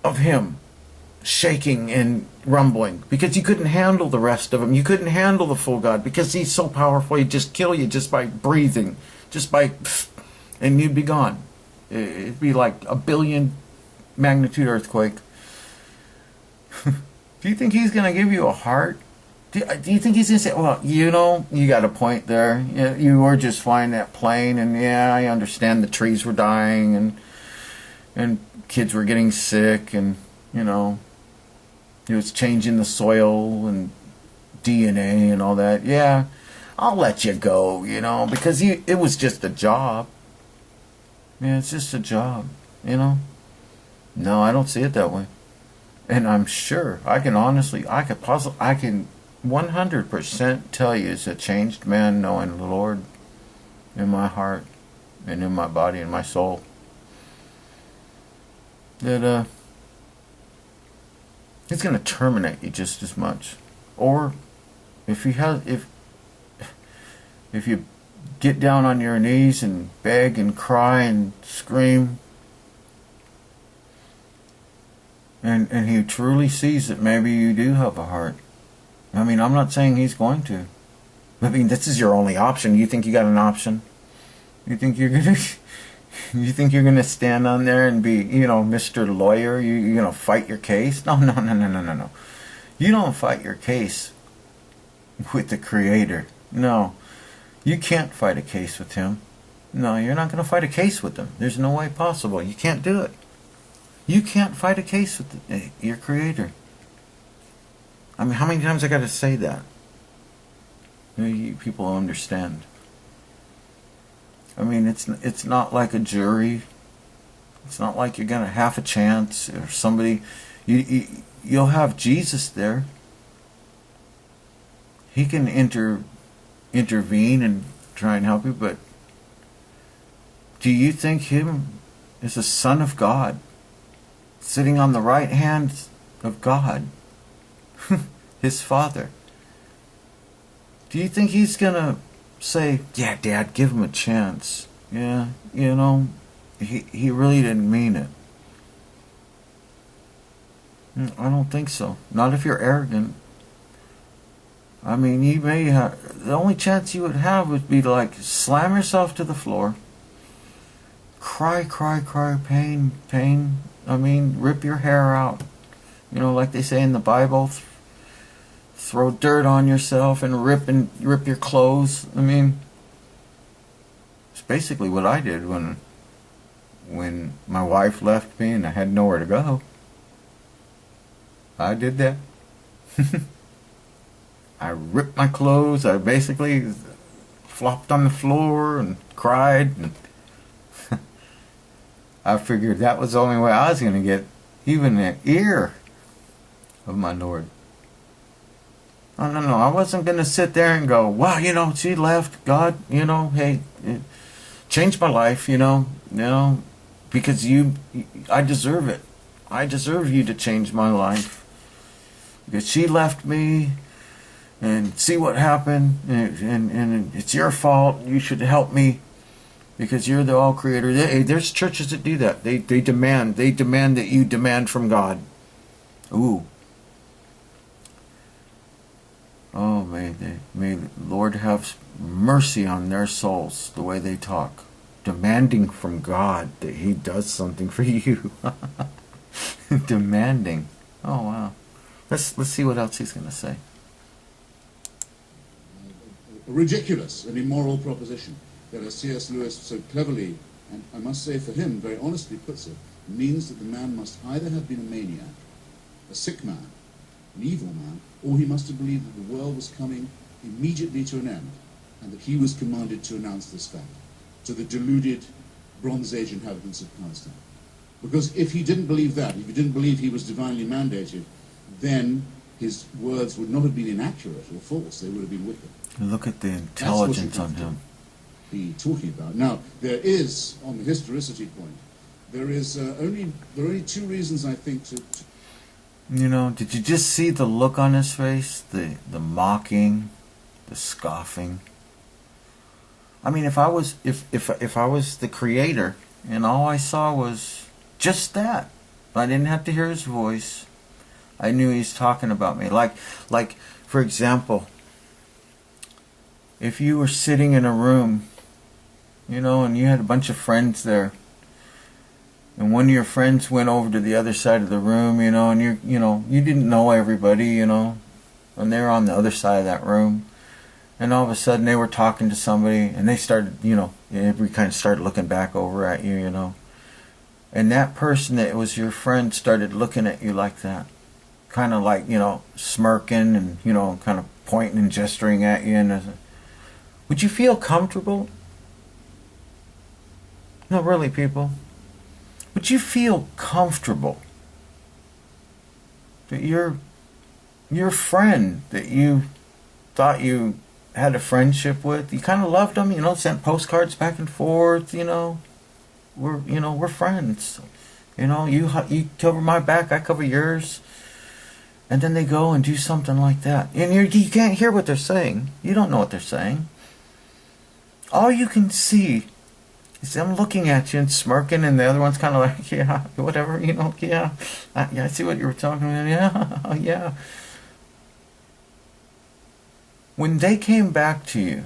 of him shaking and rumbling, because you couldn't handle the rest of him. You couldn't handle the full God, because he's so powerful. He'd just kill you just by breathing, just by, and you'd be gone. It'd be like a 1,000,000,000 magnitude earthquake. Do you think he's going to give you a heart? Do you think he's going to say, well, you know, you got a point there. You were just flying that plane, and yeah, I understand the trees were dying, and kids were getting sick, and, you know, it was changing the soil and DNA and all that. Yeah, I'll let you go, you know, because it was just a job. Yeah, it's just a job, you know. No, I don't see it that way. And I'm sure, I can 100% tell you as a changed man, knowing the Lord in my heart and in my body and my soul, that He's going to terminate you just as much. Or if you get down on your knees and beg and cry and scream, and he truly sees that maybe you do have a heart. I mean, I'm not saying he's going to. I mean, this is your only option. You think you got an option? You think you're gonna stand on there and be, you know, Mr. Lawyer? You're gonna fight your case? No. You don't fight your case with the Creator. No, you can't fight a case with Him. No, you're not gonna fight a case with Him. There's no way possible. You can't do it. You can't fight a case with your Creator. I mean, how many times I got to say that? You people understand. I mean, it's not like a jury. It's not like you're gonna have a chance or somebody. You'll have Jesus there. He can intervene and try and help you. But do you think Him is a Son of God, sitting on the right hand of God, His Father? Do you think He's gonna say, yeah, Dad, give him a chance? Yeah, you know, he really didn't mean it. I don't think so. Not if you're arrogant. I mean, you may have, the only chance you would have would be to, like, slam yourself to the floor, cry, pain. I mean, rip your hair out. You know, like they say in the Bible, throw dirt on yourself and rip your clothes. I mean, it's basically what I did when my wife left me and I had nowhere to go. I did that. I ripped my clothes. I basically flopped on the floor and cried. And I figured that was the only way I was going to get even an ear of my Lord. No. I wasn't going to sit there and go, wow, you know, she left. God, you know, hey, it changed my life, you know, because I deserve it. I deserve you to change my life. Because she left me, and see what happened, and it's your fault. You should help me because you're the all creator. There's churches that do that. They demand that you demand from God. Ooh. Oh, may the Lord have mercy on their souls, the way they talk. Demanding from God that He does something for you. Demanding. Oh, wow. Let's see what else he's going to say. A ridiculous and immoral proposition that, as C.S. Lewis so cleverly, and I must say for him, very honestly puts it, means that the man must either have been a maniac, a sick man, an evil man, or he must have believed that the world was coming immediately to an end, and that he was commanded to announce this fact to the deluded Bronze Age inhabitants of Palestine. Because if he didn't believe that, if he didn't believe he was divinely mandated, then his words would not have been inaccurate or false, they would have been wicked. Look at the intelligence on him. Be talking about. Now, there is, on the historicity point, there are only two reasons, I think, to... You know, did you just see the look on his face? The mocking, the scoffing. I mean, if I was the creator and all I saw was just that, I didn't have to hear his voice. I knew he's talking about me. Like, for example, if you were sitting in a room, you know, and you had a bunch of friends there, and one of your friends went over to the other side of the room, you know, and you didn't know everybody, you know, and they were on the other side of that room, and all of a sudden they were talking to somebody, and they started, you know, everybody kind of started looking back over at you, you know, and that person that was your friend started looking at you like that, kind of like, you know, smirking and, you know, kind of pointing and gesturing at you, and would you feel comfortable? No, really, people. Would you feel comfortable that your friend that you thought you had a friendship with, you kind of loved them, you know, sent postcards back and forth, you know, we're friends, you know, you cover my back, I cover yours, and then they go and do something like that, and you can't hear what they're saying, you don't know what they're saying, all you can see is them looking at you and smirking, and the other one's kind of like, yeah, whatever, you know, yeah, I see what you were talking about, yeah, yeah. When they came back to you,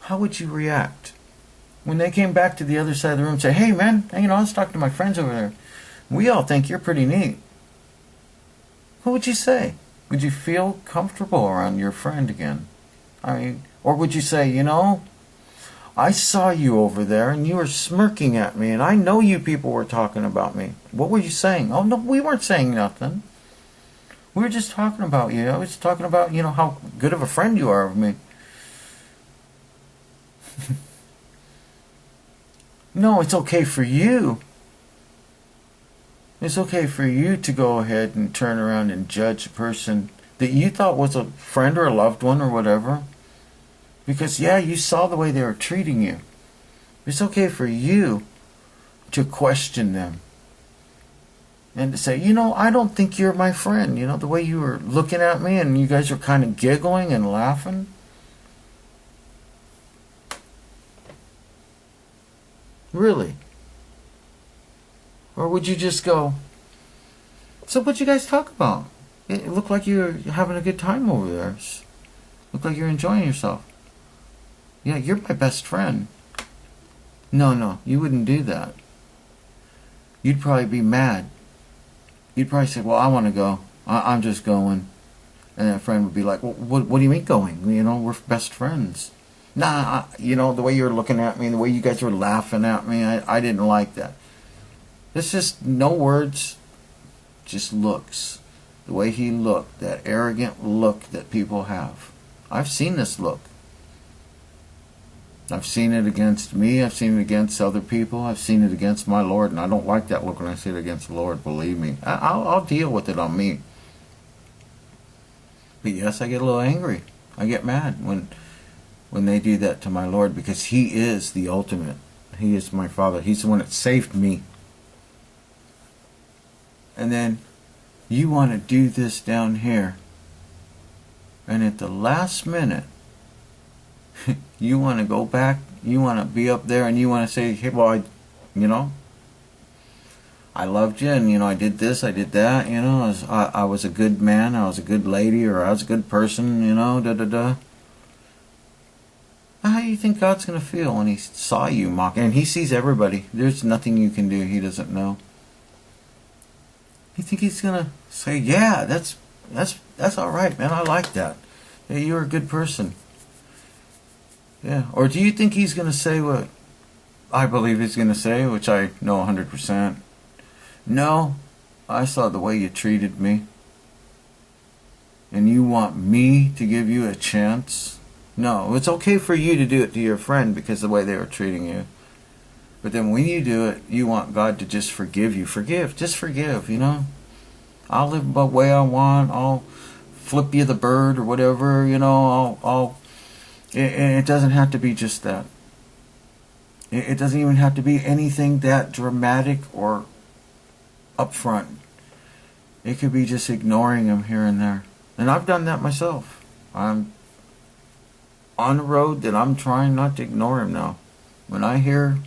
how would you react? When they came back to the other side of the room and say, hey man, you know, I was talking to my friends over there. We all think you're pretty neat. What would you say? Would you feel comfortable around your friend again? I mean, or would you say, you know, I saw you over there and you were smirking at me and I know you people were talking about me. What were you saying? Oh no, we weren't saying nothing. We were just talking about you. I was talking about, you know, how good of a friend you are of me. No, it's okay for you. It's okay for you to go ahead and turn around and judge a person that you thought was a friend or a loved one or whatever. Because, yeah, you saw the way they were treating you. It's okay for you to question them. And to say, you know, I don't think you're my friend. You know, the way you were looking at me and you guys were kind of giggling and laughing. Really? Or would you just go, so what'd you guys talk about? It looked like you were having a good time over there. It looked like you're enjoying yourself. Yeah, you're my best friend. No, you wouldn't do that. You'd probably be mad. You'd probably say, well, I want to go. I'm just going. And that friend would be like, well, what do you mean going? You know, we're best friends. Nah, you know, the way you were looking at me, the way you guys were laughing at me, I didn't like that. It's just no words, just looks. The way he looked, that arrogant look that people have. I've seen this look. I've seen it against me, I've seen it against other people, I've seen it against my Lord, and I don't like that look when I see it against the Lord, believe me. I'll deal with it on me. But yes, I get a little angry. I get mad when they do that to my Lord, because He is the ultimate. He is my Father. He's the one that saved me. And then you want to do this down here, and at the last minute, you want to go back, you want to be up there, and you want to say, hey, well, I loved you, and, I did this, I did that, I was a good man, I was a good lady, or I was a good person, da-da-da. How do you think God's going to feel when He saw you mocking? And He sees everybody. There's nothing you can do He doesn't know. You think He's going to say, yeah, that's all right, man, I like that. Yeah, you're a good person. Yeah. Or do you think He's going to say what I believe He's going to say, which I know 100%? No, I saw the way you treated me, and you want me to give you a chance? No, it's okay for you to do it to your friend because of the way they were treating you. But then when you do it, you want God to just forgive you. Just forgive, I'll live the way I want. I'll flip you the bird or whatever, it doesn't have to be just that. It doesn't even have to be anything that dramatic or upfront. It could be just ignoring Him here and there. And I've done that myself. I'm on the road that I'm trying not to ignore Him now. When I hear